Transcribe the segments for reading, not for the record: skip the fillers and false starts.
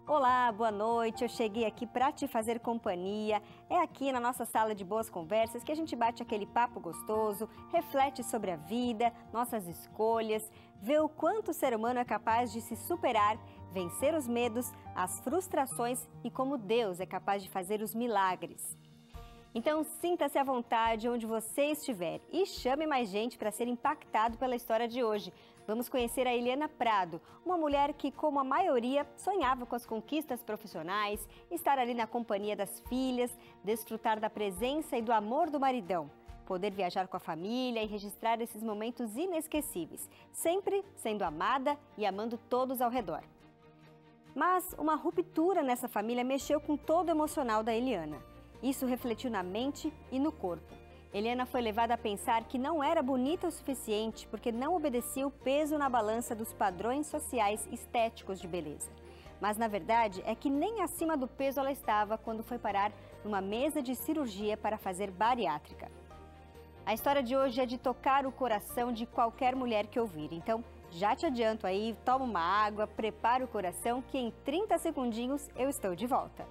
Olá, boa noite. Eu cheguei aqui para te fazer companhia. É aqui na nossa sala de boas conversas que a gente bate aquele papo gostoso, reflete sobre a vida, nossas escolhas, vê o quanto o ser humano é capaz de se superar, vencer os medos, as frustrações e como Deus é capaz de fazer os milagres. Então, sinta-se à vontade onde você estiver e chame mais gente para ser impactado pela história de hoje. Vamos conhecer a Eliana Prado, uma mulher que, como a maioria, sonhava com as conquistas profissionais, estar ali na companhia das filhas, desfrutar da presença e do amor do maridão, poder viajar com a família e registrar esses momentos inesquecíveis, sempre sendo amada e amando todos ao redor. Mas uma ruptura nessa família mexeu com todo o emocional da Eliana. Isso refletiu na mente e no corpo. Eliana foi levada a pensar que não era bonita o suficiente porque não obedecia o peso na balança dos padrões sociais estéticos de beleza. Mas na verdade é que nem acima do peso ela estava quando foi parar numa mesa de cirurgia para fazer bariátrica. A história de hoje é de tocar o coração de qualquer mulher que ouvir. Então, já te adianto aí, toma uma água, prepara o coração que em 30 segundinhos eu estou de volta.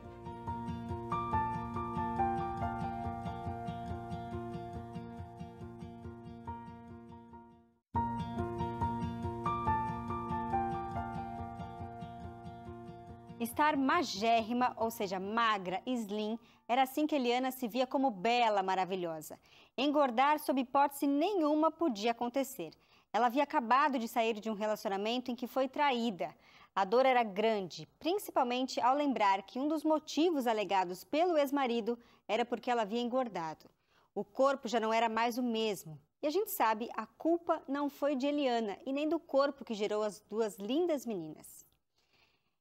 Estar magérrima, ou seja, magra, slim, era assim que Eliana se via como bela, maravilhosa. Engordar sob hipótese nenhuma podia acontecer. Ela havia acabado de sair de um relacionamento em que foi traída. A dor era grande, principalmente ao lembrar que um dos motivos alegados pelo ex-marido era porque ela havia engordado. O corpo já não era mais o mesmo. E a gente sabe, a culpa não foi de Eliana e nem do corpo que gerou as duas lindas meninas.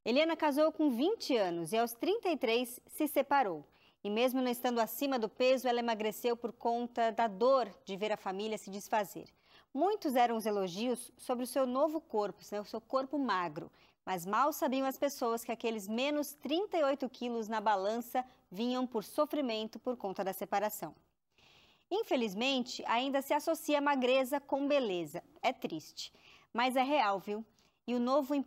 Eliana casou com 20 anos e aos 33 se separou. E mesmo não estando acima do peso, ela emagreceu por conta da dor de ver a família se desfazer. Muitos eram os elogios sobre o seu novo corpo, o seu corpo magro. Mas mal sabiam as pessoas que aqueles menos 38 quilos na balança vinham por sofrimento por conta da separação. Infelizmente, ainda se associa a magreza com beleza. É triste, mas é real, viu?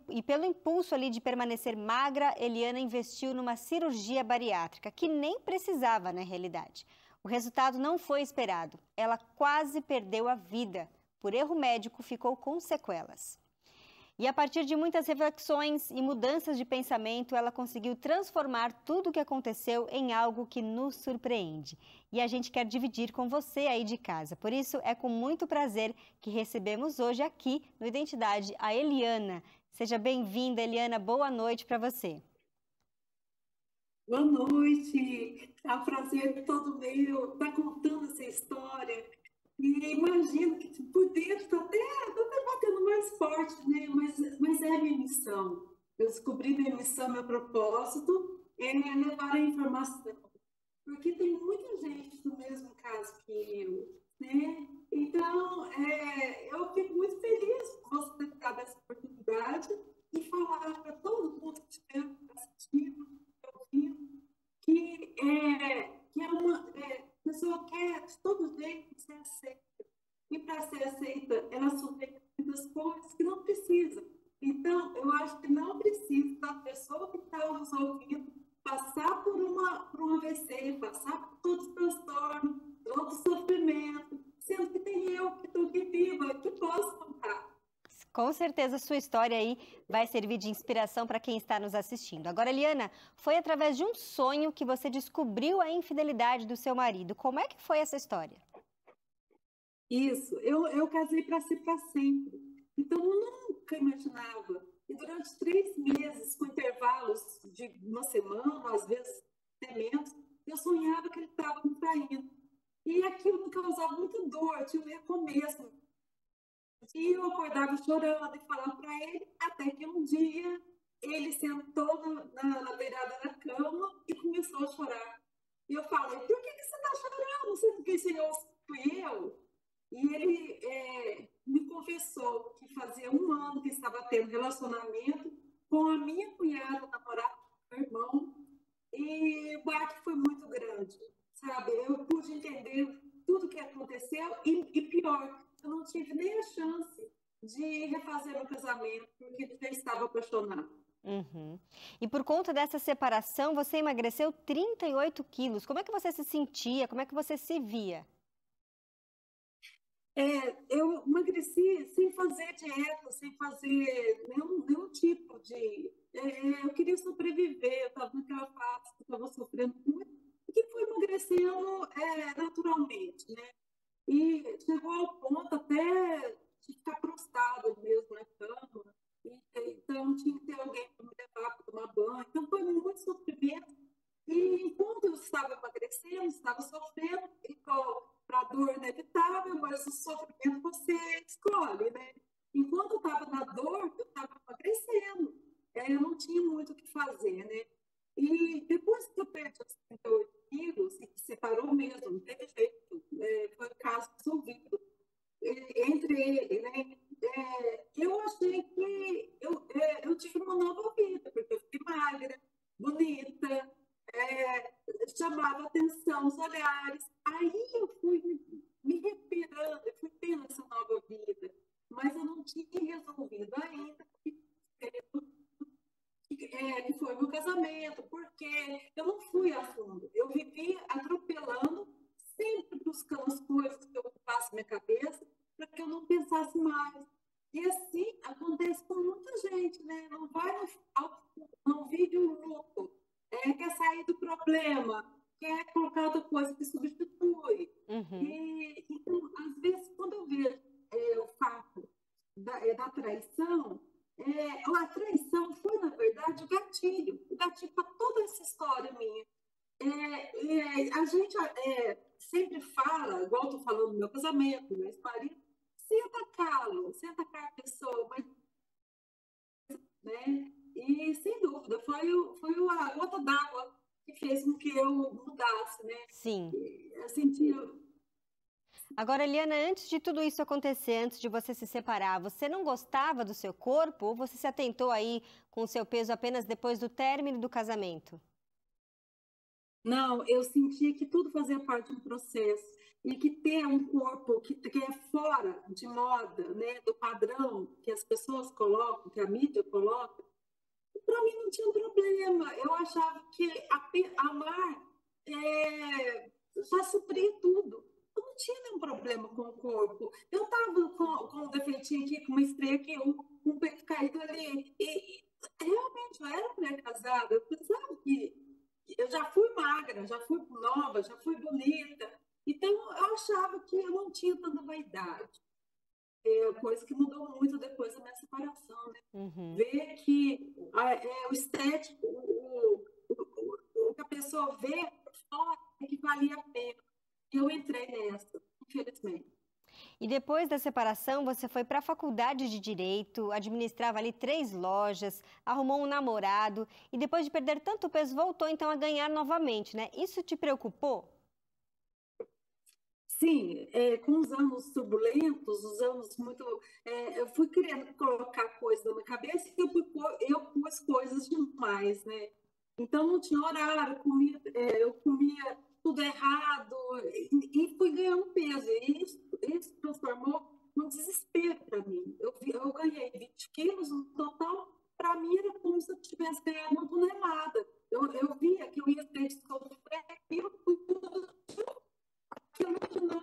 E pelo impulso ali de permanecer magra, Eliana investiu numa cirurgia bariátrica, que nem precisava na realidade. O resultado não foi esperado. Ela quase perdeu a vida. Por erro médico, ficou com sequelas. E a partir de muitas reflexões e mudanças de pensamento, ela conseguiu transformar tudo o que aconteceu em algo que nos surpreende. E a gente quer dividir com você aí de casa. Por isso, é com muito prazer que recebemos hoje aqui no Identidade a Eliana. Seja bem-vinda, Eliana. Boa noite para você. Boa noite, é um prazer todo meu estar contando essa história. E imagino que por dentro está até batendo mais forte, né? Mas é a minha missão. Eu descobri minha missão, meu propósito é levar a informação. Porque tem muita gente no mesmo caso que eu, né? Então, eu fico muito feliz por você ter dado essa oportunidade e falar para todo mundo que estiver assistindo, ouvindo, que a pessoa quer de todo jeito ser aceita. E para ser aceita, ela sofre muitas coisas que não precisa. Então, eu acho que não precisa da pessoa que está nos ouvindo passar por um AVC, passar por todo o transtorno, todo o sofrimento, sendo que tem eu que estou aqui viva, que posso contar. Com certeza, sua história aí vai servir de inspiração para quem está nos assistindo. Agora, Eliana, foi através de um sonho que você descobriu a infidelidade do seu marido. Como é que foi essa história? Isso, eu casei para ser para sempre. Então, eu nunca imaginava. E durante 3 meses, com intervalos de uma semana, às vezes até menos, eu sonhava que ele estava me traindo. E aquilo me causava muita dor, tinha um recomeço. E eu acordava chorando e falava para ele, até que um dia ele sentou na beirada da cama e começou a chorar. E eu falei, por que você está chorando? Você não quis senhor, fui eu. E ele me confessou que fazia 1 ano que estava tendo relacionamento com a minha cunhada, namorada do meu irmão, e o baque foi muito grande, sabe? Eu pude entender tudo o que aconteceu e pior, eu não tive nem a chance de refazer o casamento, porque eu já estava apaixonada. Uhum. E por conta dessa separação, você emagreceu 38 quilos. Como é que você se sentia? Como é que você se via? Eu emagreci sem fazer dieta, sem fazer nenhum tipo de. Eu queria sobreviver, eu estava naquela fase que estava sofrendo muito, e que foi emagrecendo naturalmente, né? E chegou ao ponto até de ficar prostrada mesmo na cama. Então tinha que ter alguém para me levar para tomar banho. Então foi muito sofrimento. E enquanto eu estava emagrecendo, estava sofrendo, igual para a dor inevitável, mas o sofrimento você escolhe, né? Enquanto eu estava na dor, eu estava emagrecendo. Eu não tinha muito o que fazer, né? E depois que eu perdi os 38 quilos, e que separou mesmo, não teve jeito, foi o caso resolvido entre ele, né? Eu achei que eu tive uma nova vida, porque eu fiquei magra, bonita, chamava atenção os olhares. Aí eu fui me recuperando, eu fui tendo essa nova vida, mas eu não tinha resolvido ainda que foi meu casamento, porque eu não fui a fundo. Eu vivia atropelando, sempre buscando as coisas que ocupassem minha cabeça, para que eu não pensasse mais. E assim acontece com muita gente, né? Não vai não vive o luto, quer sair do problema, quer colocar outra coisa que substitui. Uhum. E então, às vezes, quando eu vejo o fato da traição, a traição foi, na verdade, o gatilho para toda essa história minha. A gente sempre fala, igual estou falando do meu casamento, do meu ex-marido, sem atacá-lo, sem atacar a pessoa, mas, né? E, sem dúvida, foi a gota d'água que fez com que eu mudasse, né? Sim. Eu senti. Agora, Eliana, antes de tudo isso acontecer, antes de você se separar, você não gostava do seu corpo ou você se atentou aí com o seu peso apenas depois do término do casamento? Não, eu sentia que tudo fazia parte de um processo e que ter um corpo que é fora de moda, né, do padrão que as pessoas colocam, que a mídia coloca, para mim não tinha problema. Eu achava que amar já supria tudo. Eu não tinha nenhum problema com o corpo. Eu estava com um defeitinho aqui, com uma estreia aqui, um peito caído ali. E realmente eu era mulher casada. Eu pensava que eu já fui magra, já fui nova, já fui bonita. Então eu achava que eu não tinha tanta vaidade. Coisa que mudou muito depois da minha separação, né? Uhum. Ver que o estético, o que a pessoa vê por fora é que valia a pena. E eu entrei nessa, infelizmente. E depois da separação, você foi para a faculdade de Direito, administrava ali 3 lojas, arrumou um namorado e depois de perder tanto peso, voltou então a ganhar novamente, né? Isso te preocupou? Sim, com os anos turbulentos, os anos muito. Eu fui querendo colocar coisas na minha cabeça e eu pus coisas demais, né? Então não tinha horário, eu comia tudo errado e fui ganhando peso. E isso transformou num desespero para mim. Eu ganhei 20 quilos no total, para mim era como se eu tivesse ganhado uma tonelada. Eu via que eu ia ter de sofrer aquilo tudo que eu não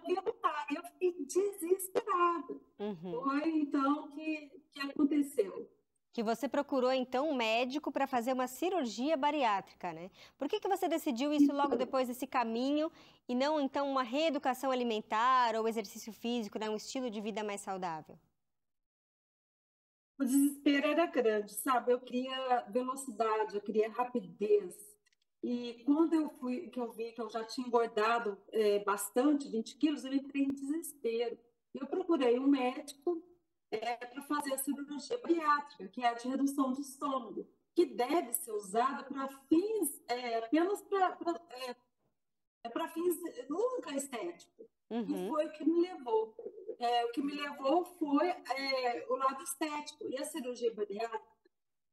ia lutar. Eu fiquei desesperada. Uhum. Foi então que aconteceu. Que você procurou então um médico para fazer uma cirurgia bariátrica, né? Por que você decidiu isso logo Então, depois desse caminho e não então uma reeducação alimentar ou exercício físico, né? Um estilo de vida mais saudável? o desespero era grande, sabe? Eu queria velocidade, eu queria rapidez. E quando que eu vi que eu já tinha engordado bastante, 20 quilos, eu entrei em desespero. Eu procurei um médico para fazer a cirurgia bariátrica, que é a de redução do estômago, que deve ser usada para fins, apenas para fins nunca estéticos. E Uhum. foi o que me levou. O que me levou foi o lado estético. E a cirurgia bariátrica,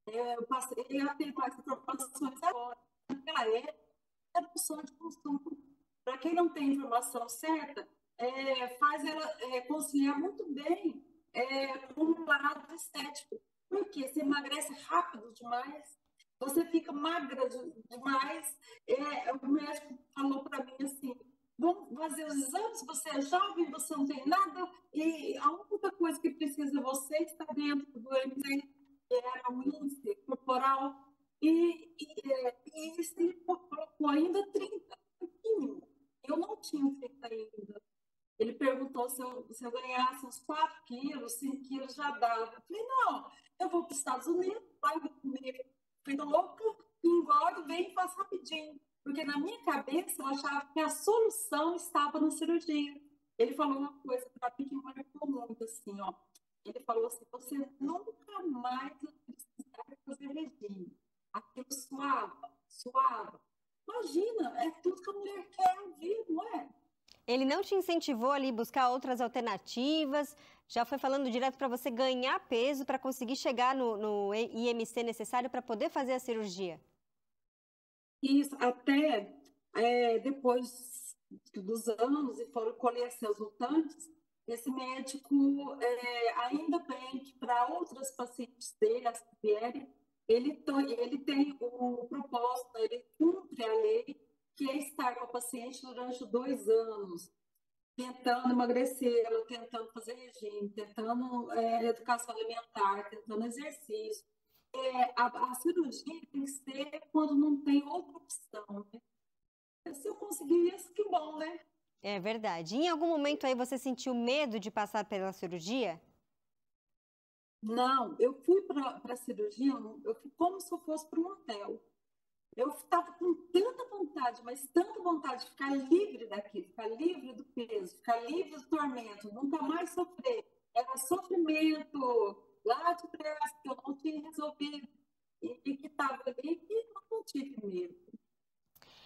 eu passei a ter mais informações agora. Naquela época, era um sonho de consumo. Para quem não tem informação certa, faz ela conciliar muito bem com o lado estético. Foi porque você emagrece rápido demais, você fica magra demais. O médico falou para mim assim, vamos fazer os exames, você é jovem, você não tem nada, e a única coisa que precisa é você estar dentro do MZ, que era o índice corporal, e isso ele colocou ainda 30, mínimo. Eu não tinha 30 ainda. Ele perguntou se eu ganhasse uns 4 quilos, 5 quilos já dava. Eu falei, não, eu vou para os Estados Unidos, lá eu vou comer feito louca, engordo, vem e faço rapidinho. Porque na minha cabeça eu achava que a solução estava na cirurgia. Ele falou uma coisa para mim que me marcou muito, assim, ó. Ele falou assim, você nunca mais vai precisar fazer regime. Aquilo suava, suava. Imagina, é tudo que a mulher quer ouvir, não é? Ele não te incentivou ali buscar outras alternativas? Já foi falando direto para você ganhar peso para conseguir chegar no IMC necessário para poder fazer a cirurgia? Isso, até depois dos anos e foram colher seus resultantes, esse médico, ainda bem que para outras pacientes dele, as que vierem, ele tem o propósito, ele cumpre a lei, que é estar com a paciente durante 2 anos, tentando emagrecê-la, tentando fazer regime, tentando educação alimentar, tentando exercício. A cirurgia tem que ser quando não tem outra opção, né? Se eu conseguir isso, que bom, né? É verdade. Em algum momento aí você sentiu medo de passar pela cirurgia? Não, eu fui para a cirurgia, eu fui como se eu fosse para um hotel. Eu estava com tanta vontade, mas tanta vontade de ficar livre daquilo, ficar livre do peso, ficar livre do tormento, nunca mais sofrer. Era sofrimento lá de trás que eu não tinha resolvido e que estava ali que eu não tive medo.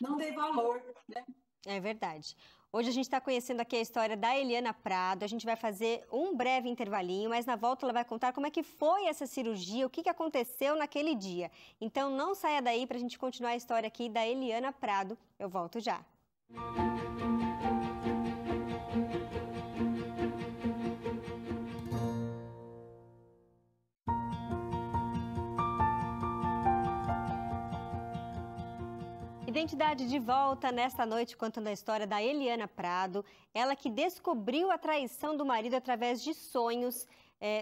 Não dei valor, né? É verdade. Hoje a gente está conhecendo aqui a história da Eliana Prado. A gente vai fazer um breve intervalinho, mas na volta ela vai contar como é que foi essa cirurgia, o que aconteceu naquele dia. Então não saia daí para a gente continuar a história aqui da Eliana Prado. Eu volto já. Identidade de volta nesta noite contando a história da Eliana Prado, ela que descobriu a traição do marido através de sonhos,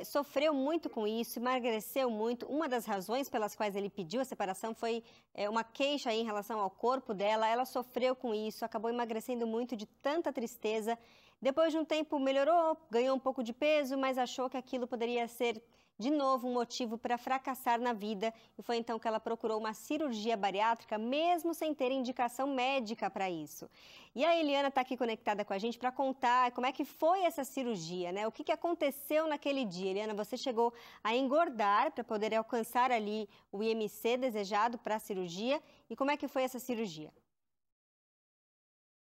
sofreu muito com isso, emagreceu muito. Uma das razões pelas quais ele pediu a separação foi uma queixa em relação ao corpo dela. Ela sofreu com isso, acabou emagrecendo muito de tanta tristeza. Depois de um tempo melhorou, ganhou um pouco de peso, mas achou que aquilo poderia ser de novo um motivo para fracassar na vida, e foi então que ela procurou uma cirurgia bariátrica, mesmo sem ter indicação médica para isso. E a Eliana está aqui conectada com a gente para contar como é que foi essa cirurgia, né? O que aconteceu naquele dia. Eliana, você chegou a engordar para poder alcançar ali o IMC desejado para a cirurgia, e como é que foi essa cirurgia?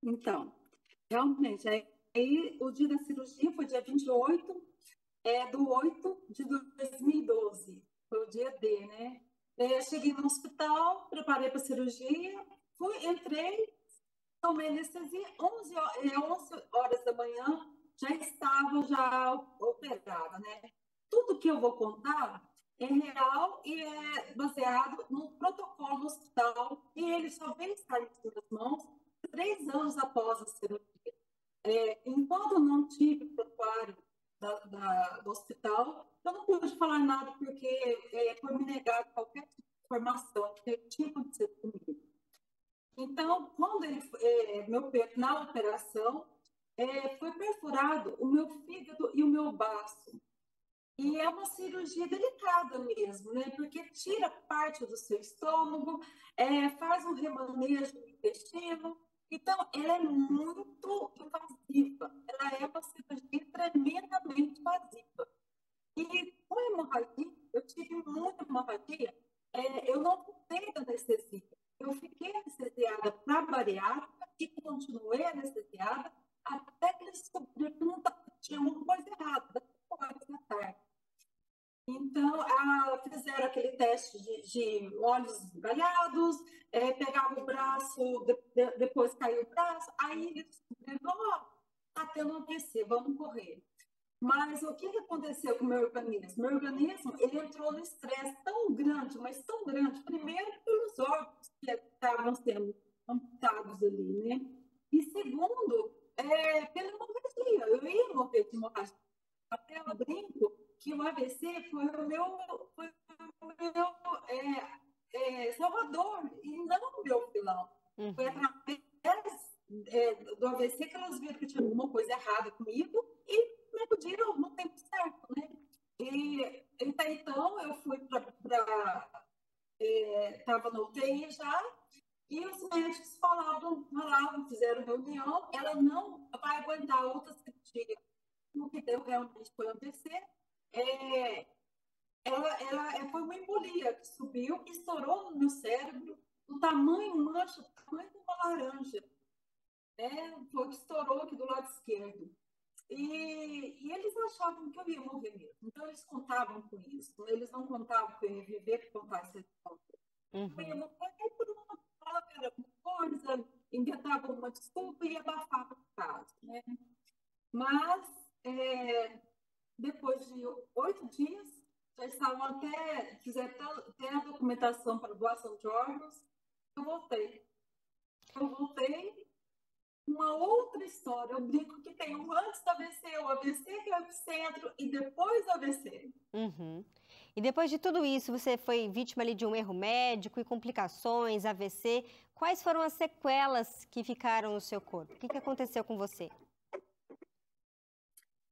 Então, realmente, aí o dia da cirurgia foi dia 28 do 8 de 2012, foi o dia D, né? Eu cheguei no hospital, preparei para a cirurgia, entrei, tomei anestesia, 11 horas da manhã, já estava já operada, né? Tudo que eu vou contar é real e é baseado no protocolo do hospital, e ele só veio estar em suas mãos 3 anos após a cirurgia. Enquanto eu não tive prontuário do hospital, eu não pude falar nada porque foi me negado qualquer tipo de informação que tinha acontecido comigo. Então, quando na operação, foi perfurado o meu fígado e o meu baço. E é uma cirurgia delicada mesmo, né? Porque tira parte do seu estômago, faz um remanejo do intestino. Então, ela é muito invasiva. Ela é uma cirurgia tremendamente invasiva. E com a hemorragia, eu tive muita hemorragia, eu não voltei da anestesia. Eu fiquei anestesiada para bariátrica e continuei anestesiada até que eles descobriram que não tinha uma coisa errada, das 5 horas da tarde. Então, fizeram aquele teste de olhos esbugalhados, pegavam o braço, depois caiu o braço, aí eles descobriram, está tendo um AVC, vamos correr. Mas o que aconteceu com o meu organismo? Meu organismo, ele entrou no estresse tão grande, mas tão grande, primeiro pelos órgãos que estavam sendo amputados ali, né? E segundo, pela hemorragia. Eu ia morrer de hemorragia. Até eu brinco que o AVC foi o meu salvador e não o meu vilão. Foi Uhum. através do AVC que elas viram que tinha alguma coisa errada comigo e me acudiram no tempo certo, né? E até então eu fui estava no UTI já, e os médicos falavam, fizeram reunião, ela não vai aguentar outra cirurgia. O que deu realmente foi AVC. É, ela foi uma embolia que subiu, estourou no meu cérebro, do tamanho, mancha, do tamanho de uma laranja, né? Foi que estourou aqui do lado esquerdo. E eles achavam que eu ia morrer mesmo. Então, eles contavam com isso. Eles não contavam que eu ia viver com contasse essa história. Eu ia Uhum. morrer por uma era uma coisa, inventava uma desculpa e abafava o caso, né? Mas, depois de 8 dias, já estavam fizeram até a documentação para doação de órgãos, eu voltei. Eu voltei uma outra história. Eu brinco que tem o antes do AVC, o AVC que é o epicentro, e depois do AVC. Uhum. E depois de tudo isso, você foi vítima ali de um erro médico e complicações, AVC. Quais foram as sequelas que ficaram no seu corpo? O que aconteceu com você?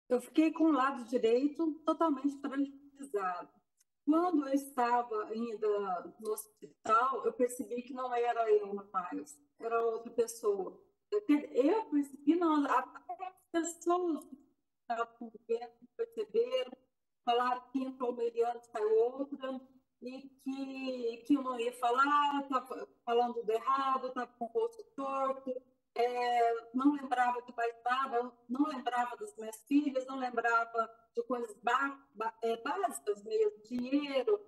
Eu fiquei com o lado direito totalmente paralisado. Quando eu estava ainda no hospital, eu percebi que não era eu mais, era outra pessoa. Eu percebi, não, as pessoas que estavam vendo perceberam, falaram que entrou uma Eliane, saiu outra, e que eu não ia falar, estava falando do errado, estava com o rosto torto, não lembrava de mais nada, não lembrava das minhas filhas, não lembrava de coisas básicas mesmo, dinheiro,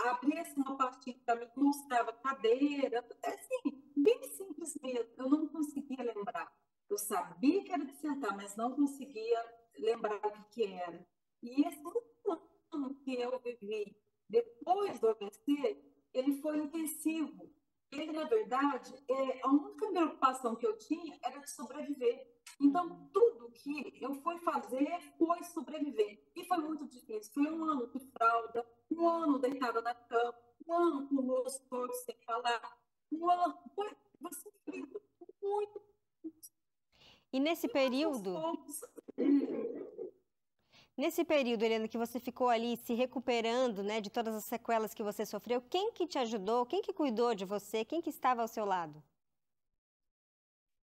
abria-se uma pastinha para mim, mostrava cadeira, assim, bem simples mesmo, eu não conseguia lembrar. Eu sabia que era de sentar, mas não conseguia lembrar o que era. E esse ano que eu vivi depois do AVC, ele foi intensivo. Ele, na verdade, a única preocupação que eu tinha era de sobreviver. Então, tudo que eu fui fazer foi sobreviver. E foi muito difícil. Foi um ano de fralda, um ano deitada na cama, um ano com o rosto todo sem falar, um ano. Foi sofrido, muito. E nesse Mas aos período, poucos, nesse período, Helena, que você ficou ali se recuperando, né, de todas as sequelas que você sofreu, quem que te ajudou? Quem que cuidou de você? Quem que estava ao seu lado?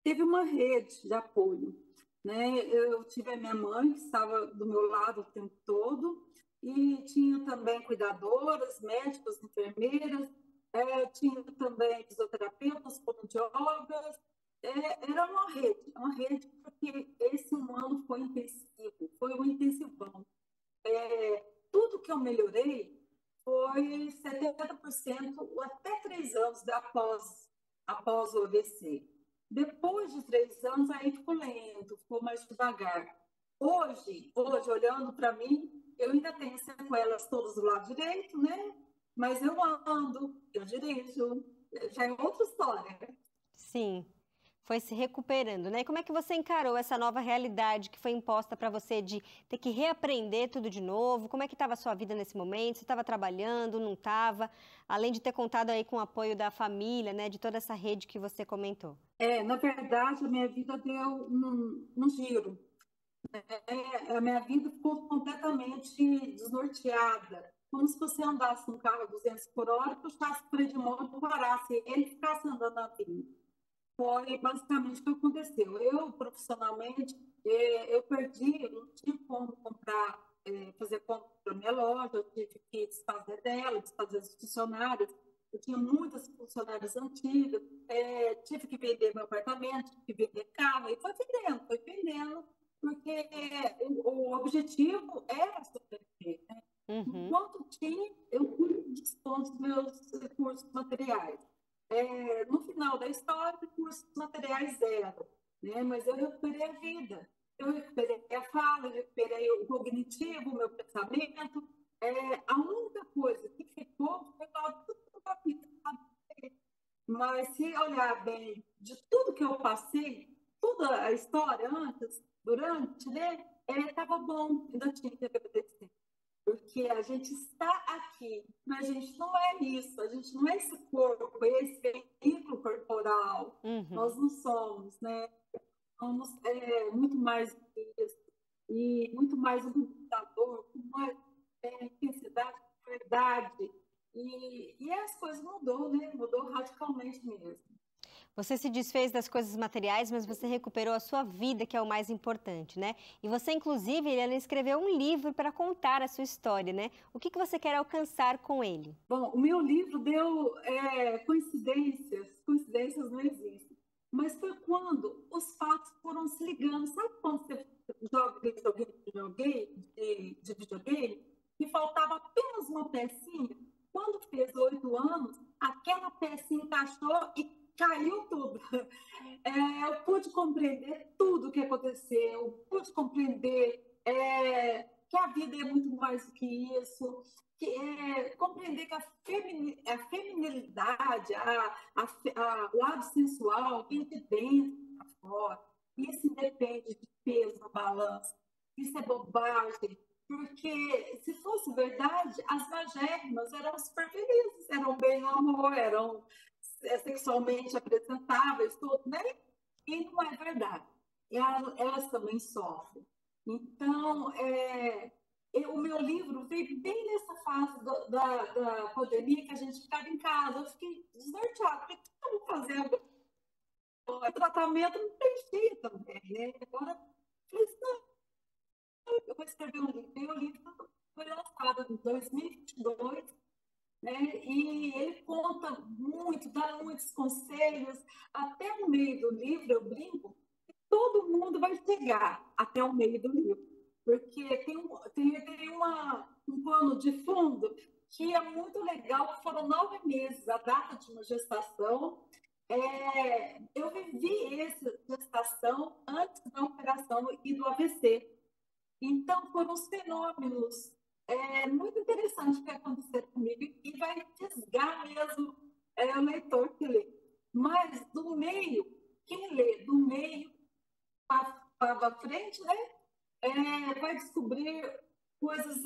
teve uma rede de apoio, né? Eu tive a minha mãe, que estava do meu lado o tempo todo, e tinha também cuidadoras, médicos, enfermeiras, tinha também fisioterapeutas, fonoaudiólogas, era uma rede, porque esse um ano foi intensivo, foi um intensivão. Tudo que eu melhorei foi 70% até 3 anos após o AVC. Depois de 3 anos, aí ficou lento, ficou mais devagar. Hoje olhando para mim, eu ainda tenho sequelas todas do lado direito, né? Mas eu ando, eu dirijo, já é outra história. Sim, foi se recuperando, né? E como é que você encarou essa nova realidade que foi imposta para você de ter que reaprender tudo de novo? Como é que estava a sua vida nesse momento? Você estava trabalhando, não estava? Além de ter contado aí com o apoio da família, né? De toda essa rede que você comentou. Na verdade, a minha vida deu um giro. A minha vida ficou completamente desnorteada. Como se você andasse num carro a 200 por hora, puxasse o freio de mão e parasse, ele ficasse andando na vida. Foi basicamente o que aconteceu. Eu, profissionalmente, eu perdi, eu não tive como comprar, fazer compra para minha loja, eu tive que desfazer dela, desfazer dos funcionários. Eu tinha muitas funcionárias antigas, tive que vender meu apartamento, tive que vender carro, e foi vendendo, porque o objetivo era sobreviver, né? Uhum. Enquanto tinha, eu fui dispondo dos meus recursos materiais. No final da história, recursos materiais zero, né? Mas eu recuperei a vida. Eu recuperei a fala, eu recuperei o cognitivo, o meu pensamento. A única coisa que ficou foi a vida, sabe? Mas se olhar bem de tudo que eu passei, toda a história antes, durante, né? Estava bom, ainda tinha que agradecer. Porque a gente está aqui, mas a gente não é isso, a gente não é esse corpo, esse veículo corporal. Uhum. Nós não somos, né? Somos muito mais do que isso. E muito mais um computador, com mais intensidade, verdade. E as coisas mudou, né? Mudou radicalmente mesmo. Você se desfez das coisas materiais, mas você recuperou a sua vida, que é o mais importante, né? E você, inclusive, Eliana, escreveu um livro para contar a sua história, né? O que você quer alcançar com ele? Bom, o meu livro deu coincidências, coincidências não existem, mas foi quando os fatos foram se ligando. Sabe quando você joga de videogame e faltava apenas uma pecinha? Quando fez 8 anos, aquela pecinha encaixou e caiu tudo. Eu pude compreender tudo o que aconteceu, pude compreender que a vida é muito mais do que isso, compreender que a feminilidade, o lado sensual vem de dentro para fora. Isso independe de peso na balança. Isso é bobagem. Porque, se fosse verdade, as magérrimas eram super felizes, eram bem no amor, eram sexualmente apresentáveis, tudo, né? E não é verdade. Elas também sofrem. Então, o meu livro veio bem nessa fase da pandemia, que a gente ficava em casa. Eu fiquei desnorteada. O que eu vou fazer agora? O tratamento não tem jeito também, né? Agora, eu vou escrever um livro. E o livro foi lançado em 2022, né? E ele conta muito, dá muitos conselhos. Até o meio do livro, eu brinco, todo mundo vai chegar até o meio do livro, porque tem um pano de fundo que é muito legal, que foram 9 meses, a data de uma gestação. Eu vivi essa gestação antes da operação e do AVC. Então, foram os fenômenos muito interessantes que aconteceram comigo e vai fisgar mesmo o leitor que lê. Mas, do meio, quem lê do meio para frente, né, vai descobrir coisas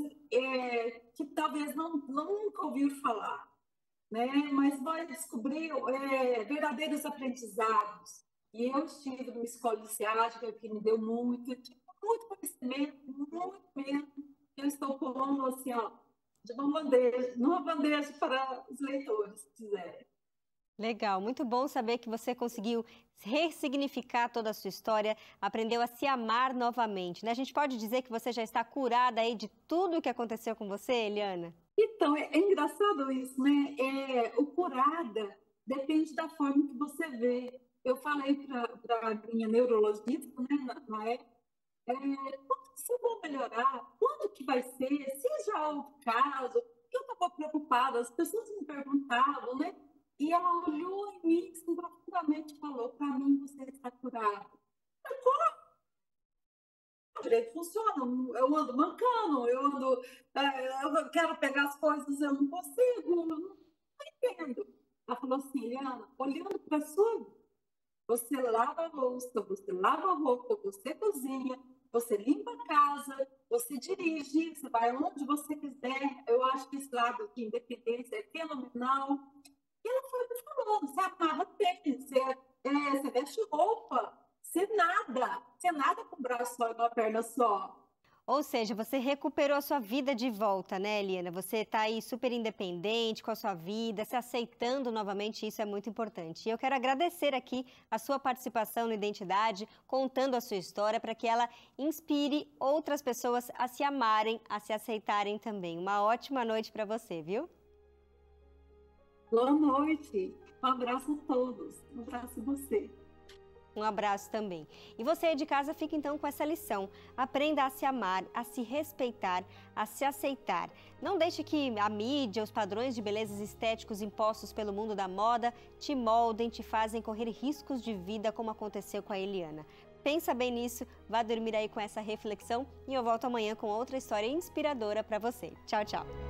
que talvez nunca ouviu falar, né, mas vai descobrir verdadeiros aprendizados. E eu estive numa escola iniciática que me deu muito, muito conhecimento, muito mesmo. Eu estou pondo assim, ó, de uma bandeja, numa bandeja para os leitores, se quiserem. Legal, muito bom saber que você conseguiu ressignificar toda a sua história, aprendeu a se amar novamente, né? A gente pode dizer que você já está curada aí de tudo o que aconteceu com você, Eliana? Então, é engraçado isso, né? O curada depende da forma que você vê. Eu falei para a minha neurologista, né, na época, quando que eu vou melhorar? Quando que vai ser? Se já houve caso? Eu estava preocupada, as pessoas me perguntavam, né? E ela olhou em mim assim, profundamente e falou: para mim, você está curado. O direito funciona, eu ando mancando, eu quero pegar as coisas, eu não consigo, não entendo. Ela falou assim: Eliana, olhando para a sua vida, você lava a louça, você lava a roupa, você cozinha, você limpa a casa, você dirige, você vai onde você quiser. Eu acho que esse lado de independência é fenomenal. E ela foi me falando: você amarra tênis, você veste roupa, você nada com o braço só e uma perna só. Ou seja, você recuperou a sua vida de volta, né, Eliana? Você está aí super independente com a sua vida, se aceitando novamente, isso é muito importante. E eu quero agradecer aqui a sua participação no Identidade, contando a sua história, para que ela inspire outras pessoas a se amarem, a se aceitarem também. Uma ótima noite para você, viu? Boa noite. Um abraço a todos. Um abraço a você. Um abraço também. E você aí de casa fica então com essa lição. Aprenda a se amar, a se respeitar, a se aceitar. Não deixe que a mídia, os padrões de belezas estéticos impostos pelo mundo da moda te moldem, te fazem correr riscos de vida como aconteceu com a Eliana. Pensa bem nisso, vá dormir aí com essa reflexão e eu volto amanhã com outra história inspiradora para você. Tchau, tchau!